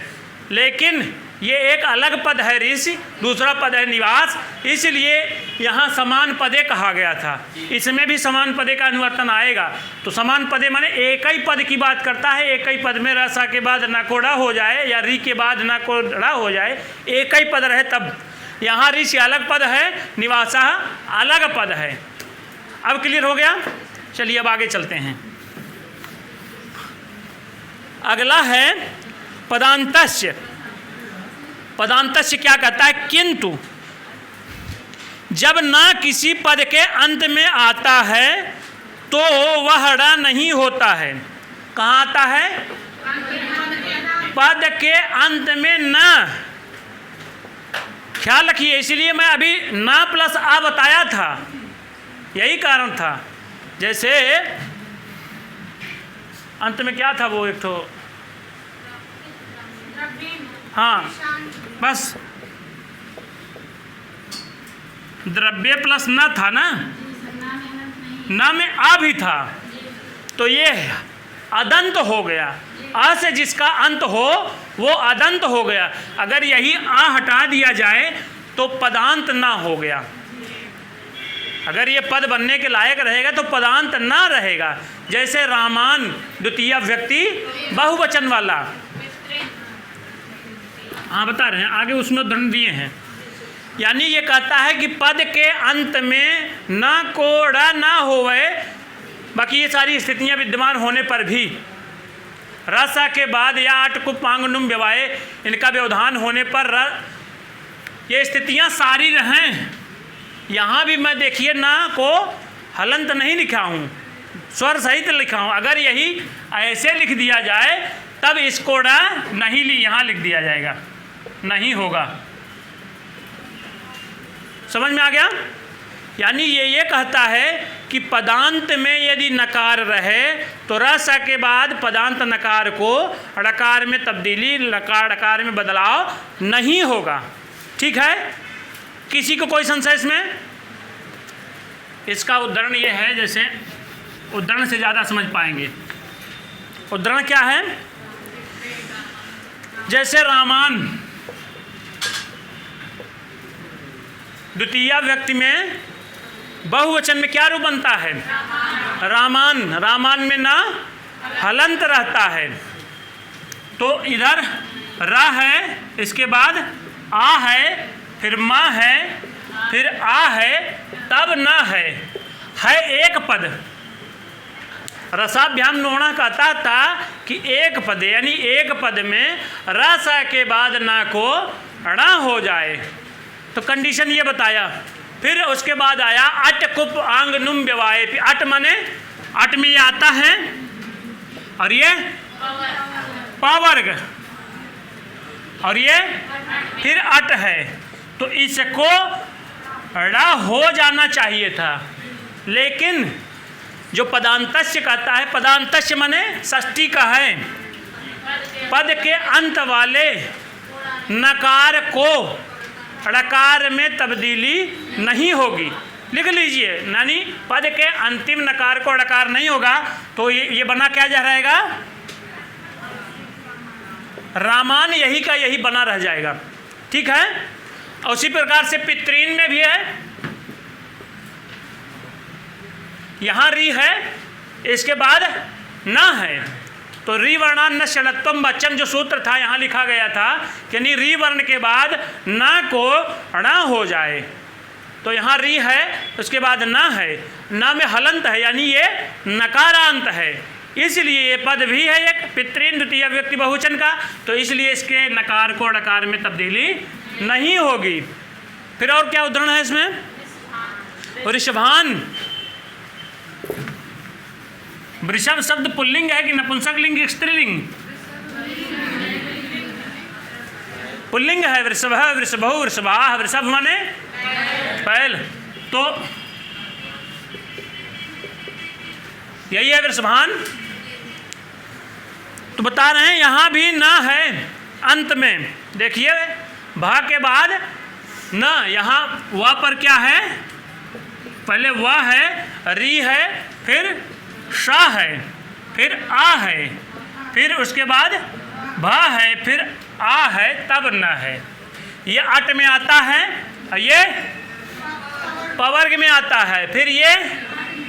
लेकिन ये एक अलग पद है ऋषि, दूसरा पद है निवास, इसलिए यहाँ समान पदे कहा गया था। इसमें भी समान पदे का अनुवर्तन आएगा। तो समान पदे माने एक ही पद की बात करता है, एक ही पद में रसा के बाद न कोड़ा हो जाए या री के बाद न कोड़ा हो जाए, एक ही पद रहे तब। यहाँ ऋषि अलग पद है, निवासा अलग पद है। अब क्लियर हो गया। चलिए अब आगे चलते हैं। अगला है पदांतस्य। पदांतस्य क्या कहता है, किंतु जब ना किसी पद के अंत में आता है तो वह ड़ नहीं होता है। कहाँ आता है, पद के अंत में ना, ख्याल रखिए, इसलिए मैं अभी ना प्लस आ बताया था, यही कारण था। जैसे अंत में क्या था वो, एक तो हाँ बस द्रव्य प्लस न था ना, न में आ भी था, तो ये अदंत हो गया। आ से जिसका अंत हो वो अदंत हो गया। अगर यही आ हटा दिया जाए तो पदांत ना हो गया। अगर ये पद बनने के लायक रहेगा तो पदांत ना रहेगा। जैसे रामान द्वितीय व्यक्ति बहुवचन वाला, हाँ बता रहे हैं, आगे उसमें उदाहरण दिए हैं। यानी ये कहता है कि पद के अंत में ना कोड़ा ना होवे, बाकी ये सारी स्थितियां विद्यमान होने पर भी रसा के बाद या अटकुपांगनुम व्यवाये, इनका व्यवधान होने पर ये स्थितियां सारी रहें। यहाँ भी मैं देखिए ना को हलंत नहीं लिखा हूँ, स्वर सहित लिखा हूँ। अगर यही ऐसे लिख दिया जाए तब इसको नहीं यहाँ लिख दिया जाएगा, नहीं होगा। समझ में आ गया? यानी ये कहता है कि पदांत में यदि नकार रहे तो रस के बाद पदांत नकार को ड़कार में तब्दीली, लकार ड़कार में बदलाव नहीं होगा। ठीक है, किसी को कोई संशय इसमें? इसका उदाहरण ये है, जैसे उदाहरण से ज़्यादा समझ पाएंगे। उदाहरण क्या है? जैसे रामान द्वितीय व्यक्ति में बहुवचन में क्या रूप बनता है? रामान। रामान में ना हलंत रहता है, तो इधर रा है, इसके बाद आ है, फिर माँ है, फिर आ है, तब ना है एक पद। रसाभ्याम नोणा कहता था कि एक पद, यानी एक पद में रस के बाद ना को णा हो जाए, तो कंडीशन ये बताया। फिर उसके बाद आया अट कुप आंग नुम व्यवाये। अट माने अट में ये आता है और ये पावर्ग, और ये फिर अट है, तो इसको ड़ा हो जाना चाहिए था। लेकिन जो पदांतस्य कहता है, पदांतस्य माने षष्ठी का है, पद के अंत वाले नकार को ड़कार में तब्दीली नहीं होगी। लिख लीजिए, यानी पद के अंतिम नकार को ड़कार नहीं होगा, तो ये बना क्या जा रहेगा? रामान यही का यही बना रह जाएगा। ठीक है, और उसी प्रकार से पितृन में भी है, यहाँ री है, इसके बाद ना है, तो री वर्णान न षणत्वम बच्चन जो सूत्र था यहाँ लिखा गया था, यानी री वर्ण के बाद ना को णा हो जाए, तो यहाँ री है, उसके बाद ना है, ना में हलंत है, यानी ये नकारांत है, इसलिए ये पद भी है एक पितृन द्वितीय व्यक्ति बहुवचन का, तो इसलिए इसके नकार को ड़कार में तब्दीली नहीं होगी। फिर और क्या उदाहरण है इसमें? ऋषभान। वृषभ शब्द पुल्लिंग है कि नपुंसक लिंग, स्त्रीलिंग? पुल्लिंग है। वृषभ, वृषभो, वृषभाः। वृषभ माने बैल, तो यही है वृषभान। तो बता रहे हैं यहाँ भी ना है अंत में। देखिए भा के बाद ना, यहाँ वा पर क्या है? पहले वा है, री है, फिर शा है, फिर आ है, फिर उसके बाद भा है, फिर आ है, तब न है। ये अट में आता है, ये पवर्ग में आता है, फिर ये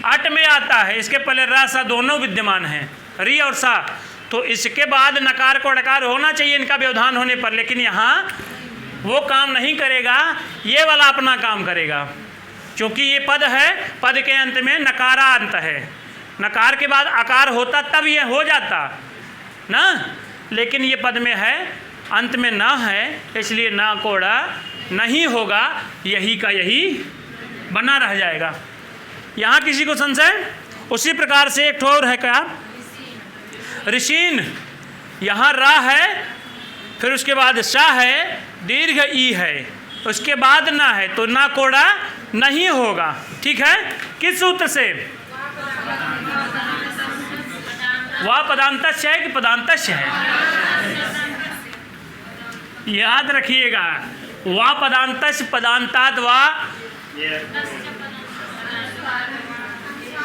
अट में आता है। इसके पहले रा सा दोनों विद्यमान हैं, री और सा, तो इसके बाद नकार को ड़कार होना चाहिए इनका व्यवधान होने पर, लेकिन यहाँ वो काम नहीं करेगा, ये वाला अपना काम करेगा। क्योंकि ये पद है, पद के अंत में नकारांत है, नकार के बाद आकार होता तब ये हो जाता ना, लेकिन ये पद में है, अंत में ना है, इसलिए ना कोड़ा नहीं होगा, यही का यही बना रह जाएगा। यहाँ किसी को संशय? उसी प्रकार से एक ठोर है क्या? ऋषीन। यहाँ रा है, फिर उसके बाद शा है, दीर्घ ई है, उसके बाद ना है, तो ना कोड़ा नहीं होगा। ठीक है, किस सूत्र से? वह पदांतस्य है कि पदांतस्य है? याद रखिएगा, वह पदांतस्य, पदांतात वा,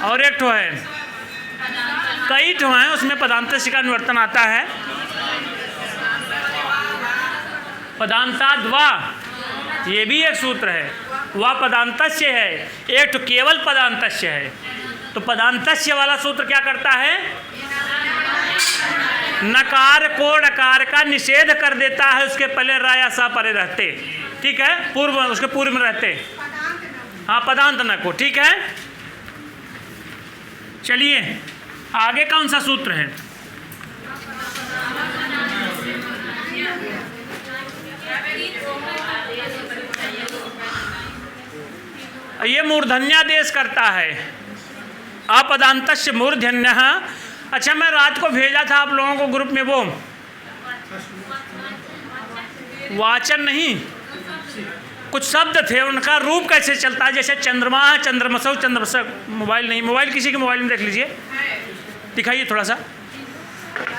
और एक ठो है, कई ठो हैं, उसमें पदांतस्य का अनुवर्तन आता है। पदांताद् वा, ये भी एक सूत्र है, वह पदांतस्य है, एक तो केवल पदांतस्य है। तो पदांतस्य वाला सूत्र क्या करता है, नकार को णकार का निषेध कर देता है, उसके पहले रा या सा परे रहते, ठीक है, पूर्व उसके पूर्व में रहते, हाँ पदांत न को, ठीक है। चलिए आगे कौन सा सूत्र है, ये मूर्धन्यादेश करता है, अपदांतस्य मूर्धन्यः। अच्छा, मैं रात को भेजा था आप लोगों को ग्रुप में, वो वाचन नहीं, कुछ शब्द थे, उनका रूप कैसे चलता है, जैसे चंद्रमा, चंद्रमसौ, चंद्रमसा। मोबाइल नहीं, मोबाइल किसी के मोबाइल में देख लीजिए, दिखाइए थोड़ा सा।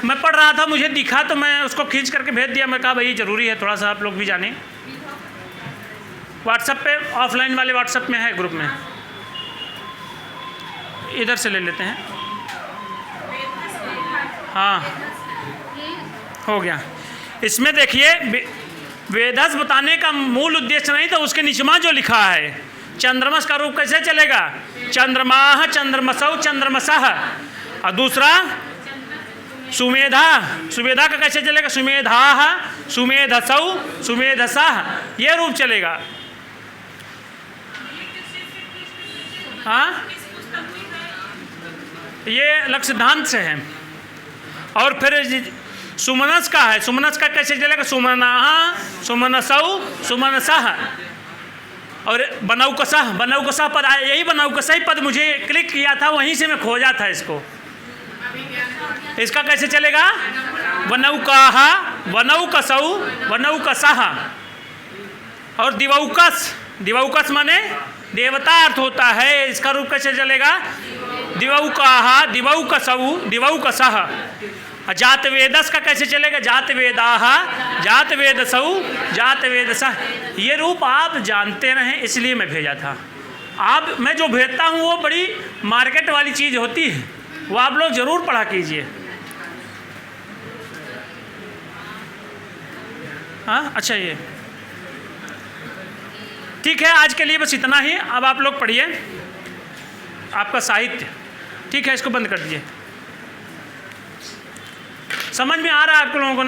मैं पढ़ रहा था, मुझे दिखा तो मैं उसको खींच करके भेज दिया। मैं कहा भाई ज़रूरी है थोड़ा सा आप लोग भी जानें। व्हाट्सएप पे, ऑफलाइन वाले व्हाट्सएप में है, ग्रुप में, इधर से ले लेते हैं। हाँ हो गया। इसमें देखिए वेदस बताने का मूल उद्देश्य नहीं था, उसके नीचमा जो लिखा है, चंद्रमस का रूप कैसे चलेगा, चंद्रमा, चंद्रमसौ, चंद्रमसः। और दूसरा सुमेधा, सुमेधा का कैसे चलेगा, सुमेधा, सुमेधसौ, सुमेधसः, ये रूप चलेगा। हाँ, ये लक्ष्य सिद्धांत से है। और फिर सुमनस का है, सुमनस का कैसे चलेगा, सुमनाः, सुमनसौ, सुमनसः। और बनौकसः, बनौकसः पद, यही बनौकसः पद मुझे क्लिक किया था, वहीं से मैं खोजा था इसको। इसका कैसे चलेगा, बनौकाः, बनौकसौ, बनौकसः। और दिवौकस, दिवौकस माने देवता अर्थ होता है, इसका रूप कैसे चलेगा, दिवौकाः, दिवौकसौ, दिवौकसः। जातवेदस का कैसे चलेगा, जातवेदाः, जातवेदसौ, जातवेदसः। ये रूप आप जानते रहें इसलिए मैं भेजा था। आप, मैं जो भेजता हूँ वो बड़ी मार्केट वाली चीज़ होती है, वो आप लोग ज़रूर पढ़ा कीजिए। हाँ अच्छा, ये ठीक है, आज के लिए बस इतना ही। अब आप लोग पढ़िए आपका साहित्य, ठीक है, इसको बंद कर दीजिए। समझ में आ रहा है आप लोगों को ना?